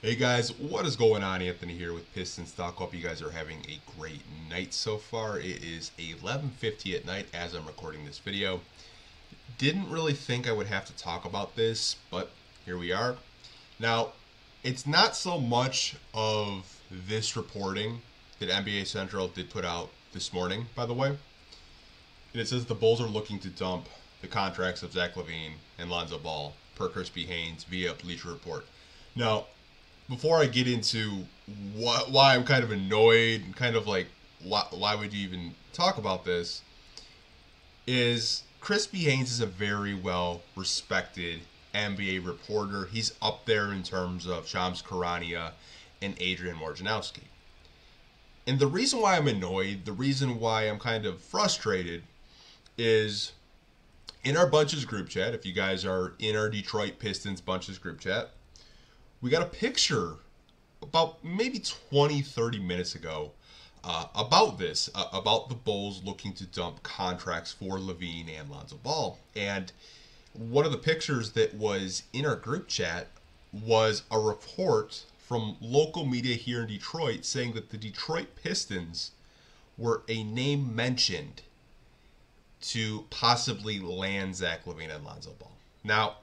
Hey guys, what is going on? Anthony here with Pistons Talk. Hope you guys are having a great night so far. It is 11:50 at night as I'm recording this video. Didn't really think I would have to talk about this, but here we are. Now, it's not so much of this reporting that NBA Central did put out this morning, by the way. And it says the Bulls are looking to dump the contracts of Zach LaVine and Lonzo Ball per Chris Haynes via Bleacher Report. Now, before I get into why I'm kind of annoyed and kind of like why would you even talk about this, is Chris Haynes is a very well respected NBA reporter. He's up there in terms of Shams Charania and Adrian Wojnarowski. And the reason why I'm annoyed, the reason why I'm kind of frustrated is in our Bunches group chat, if you guys are in our Detroit Pistons Bunches group chat, we got a picture about maybe 20, 30 minutes ago about this, about the Bulls looking to dump contracts for LaVine and Lonzo Ball. And one of the pictures that was in our group chat was a report from local media here in Detroit saying that the Detroit Pistons were a name mentioned to possibly land Zach LaVine and Lonzo Ball. Now,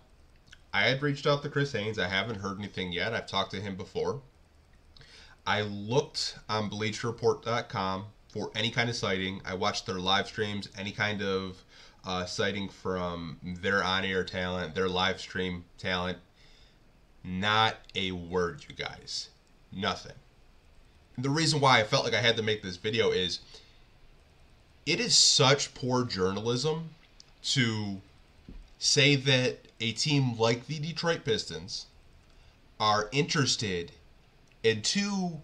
I had reached out to Chris Haynes. I haven't heard anything yet. I've talked to him before. I looked on BleacherReport.com for any kind of sighting. I watched their live streams, any kind of sighting from their on-air talent, their live stream talent. Not a word, you guys. Nothing. And the reason why I felt like I had to make this video is it is such poor journalism to say that a team like the Detroit Pistons are interested in two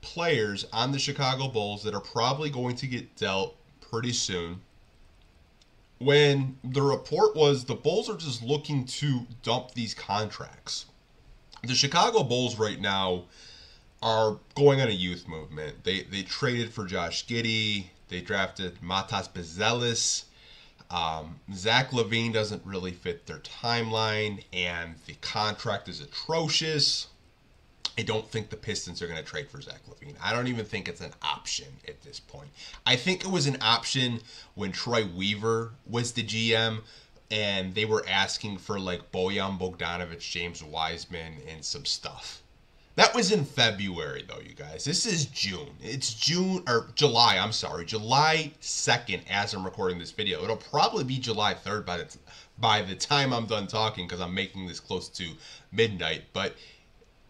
players on the Chicago Bulls that are probably going to get dealt pretty soon, when the report was the Bulls are just looking to dump these contracts. The Chicago Bulls right now are going on a youth movement. They traded for Josh Giddey. They drafted Matas Bezelis. Zach LaVine doesn't really fit their timeline, and the contract is atrocious. I don't think the Pistons are going to trade for Zach LaVine. I don't even think it's an option at this point. I think it was an option when Troy Weaver was the GM, and they were asking for like Bojan Bogdanovic, James Wiseman, and some stuff. That was in February, though, you guys. This is June. It's July, I'm sorry. July 2nd as I'm recording this video. It'll probably be July 3rd by the time I'm done talking, because I'm making this close to midnight. But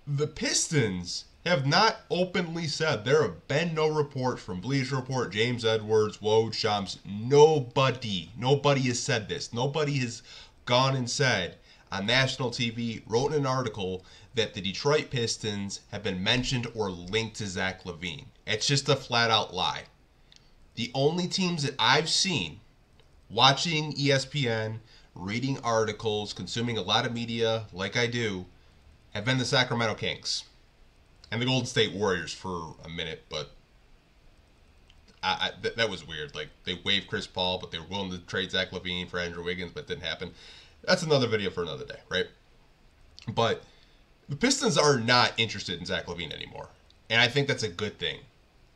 the Pistons have not openly said. There have been no reports from Bleacher Report, James Edwards, Woj, Shams. Nobody has said this. Nobody has gone and said on national TV, wrote in an article that the Detroit Pistons have been mentioned or linked to Zach LaVine. It's just a flat-out lie. The only teams that I've seen watching ESPN, reading articles, consuming a lot of media like I do, have been the Sacramento Kings and the Golden State Warriors for a minute, but that was weird. Like, they waived Chris Paul, but they were willing to trade Zach LaVine for Andrew Wiggins, but it didn't happen. That's another video for another day, right? But the Pistons are not interested in Zach LaVine anymore. And I think that's a good thing.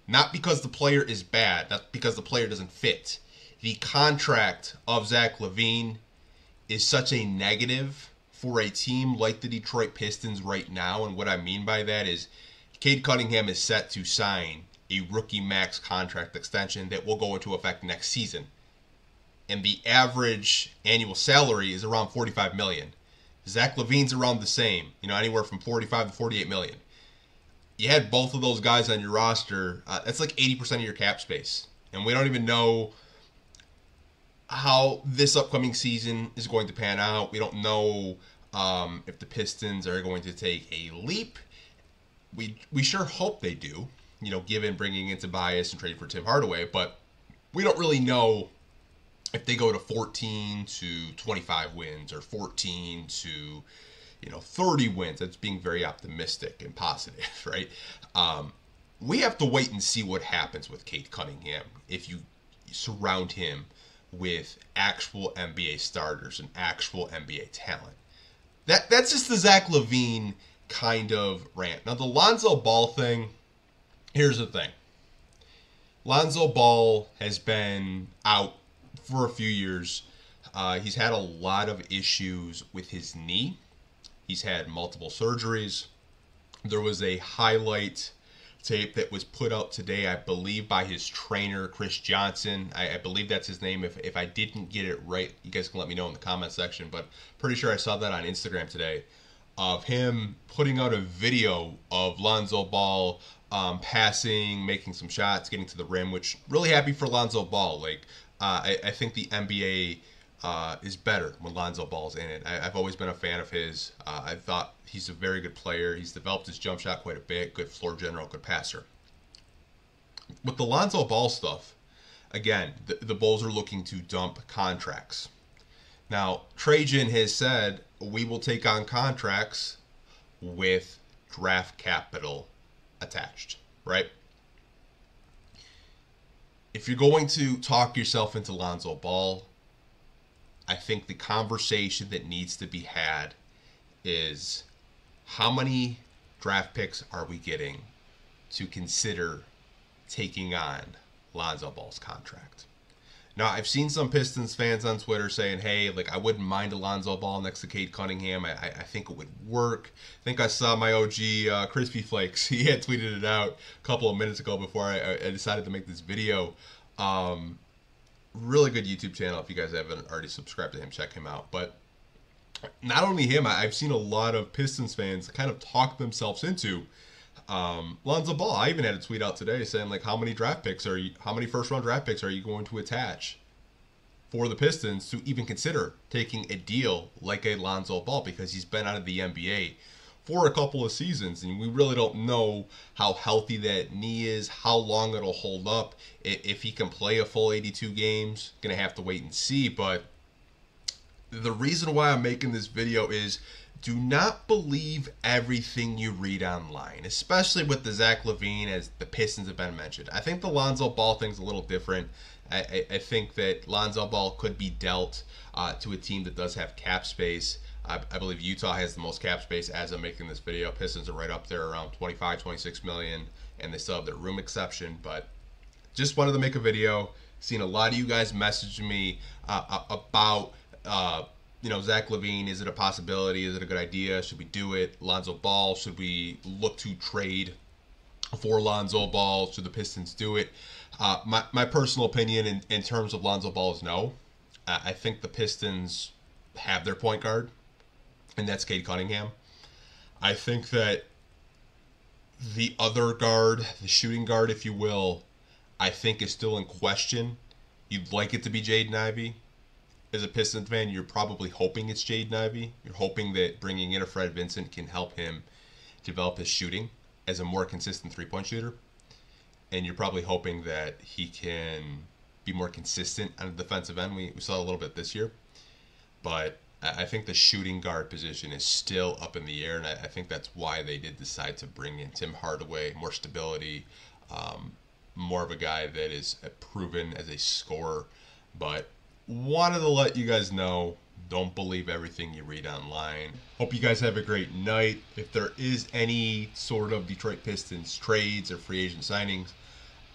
Not because the player is bad, not because the player doesn't fit. The contract of Zach LaVine is such a negative for a team like the Detroit Pistons right now. And what I mean by that is Cade Cunningham is set to sign a rookie max contract extension that will go into effect next season. And the average annual salary is around $45 million. Zach LaVine's around the same, anywhere from $45 to $48 million. You had both of those guys on your roster. That's like 80% of your cap space. And we don't even know how this upcoming season is going to pan out. We don't know if the Pistons are going to take a leap. We sure hope they do, given bringing in Tobias and trading for Tim Hardaway. But we don't really know if they go to 14 to 25 wins or 14 to 30 wins. That's being very optimistic and positive, right? We have to wait and see what happens with Cade Cunningham if you surround him with actual NBA starters and actual NBA talent. That's just the Zach LaVine kind of rant. Now, the Lonzo Ball thing, here's the thing. Lonzo Ball has been out for a few years. He's had a lot of issues with his knee. He's had multiple surgeries. There was a highlight tape that was put out today, I believe, by his trainer, Chris Johnson. I believe that's his name. If I didn't get it right, you guys can let me know in the comment section. But pretty sure I saw that on Instagram today, of him putting out a video of Lonzo Ball passing, making some shots, getting to the rim, which really happy for Lonzo Ball. Like, I think the NBA is better when Lonzo Ball's in it. I've always been a fan of his. I thought he's a very good player. He's developed his jump shot quite a bit. Good floor general, good passer. With the Lonzo Ball stuff, again, the Bulls are looking to dump contracts. Now, Trajan has said, we will take on contracts with draft capital attached, right? If you're going to talk yourself into Lonzo Ball, I think the conversation that needs to be had is, how many draft picks are we getting to consider taking on Lonzo Ball's contract? Now, I've seen some Pistons fans on Twitter saying, hey, like, I wouldn't mind a Lonzo Ball next to Cade Cunningham. I think it would work. I think I saw my OG Crispy Flakes. He had tweeted it out a couple of minutes ago before I decided to make this video. Really good YouTube channel. If you guys haven't already subscribed to him, check him out. But not only him, I've seen a lot of Pistons fans kind of talk themselves into Lonzo Ball. I even had a tweet out today saying, like, how many first round draft picks are you going to attach for the Pistons to even consider taking a deal like a Lonzo Ball, because he's been out of the NBA for a couple of seasons, and we really don't know how healthy that knee is, how long it'll hold up, if he can play a full 82 games. Gonna have to wait and see. But the reason why I'm making this video is, do not believe everything you read online, especially with the Zach LaVine, as the Pistons have been mentioned. I think the Lonzo Ball thing's a little different. I think that Lonzo Ball could be dealt to a team that does have cap space. I believe Utah has the most cap space as I'm making this video. Pistons are right up there around 25, 26 million, and they still have their room exception. But just wanted to make a video. Seen a lot of you guys message me about Zach LaVine. Is it a possibility? Is it a good idea? Should we do it? Lonzo Ball, should we look to trade for Lonzo Ball? Should the Pistons do it? My personal opinion in terms of Lonzo Ball is no. I think the Pistons have their point guard, and that's Cade Cunningham. I think that the other guard, the shooting guard, if you will, I think is still in question. You'd like it to be Jaden Ivey. As a Pistons fan, you're probably hoping it's Jaden Ivey. You're hoping that bringing in a Fred Vincent can help him develop his shooting as a more consistent three-point shooter. And you're probably hoping that he can be more consistent on the defensive end. We saw a little bit this year. But I think the shooting guard position is still up in the air, and I think that's why they did decide to bring in Tim Hardaway, more stability, more of a guy that is proven as a scorer. But wanted to let you guys know, don't believe everything you read online. Hope you guys have a great night. If there is any sort of Detroit Pistons trades or free agent signings,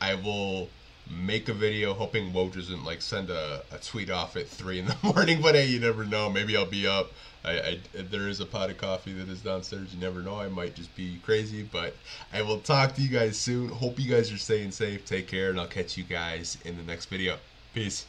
I will make a video, hoping Woj doesn't send a tweet off at 3 in the morning. But hey, you never know. Maybe I'll be up. There is a pot of coffee that is downstairs. You never know. I might just be crazy. But I will talk to you guys soon. Hope you guys are staying safe. Take care, and I'll catch you guys in the next video. Peace.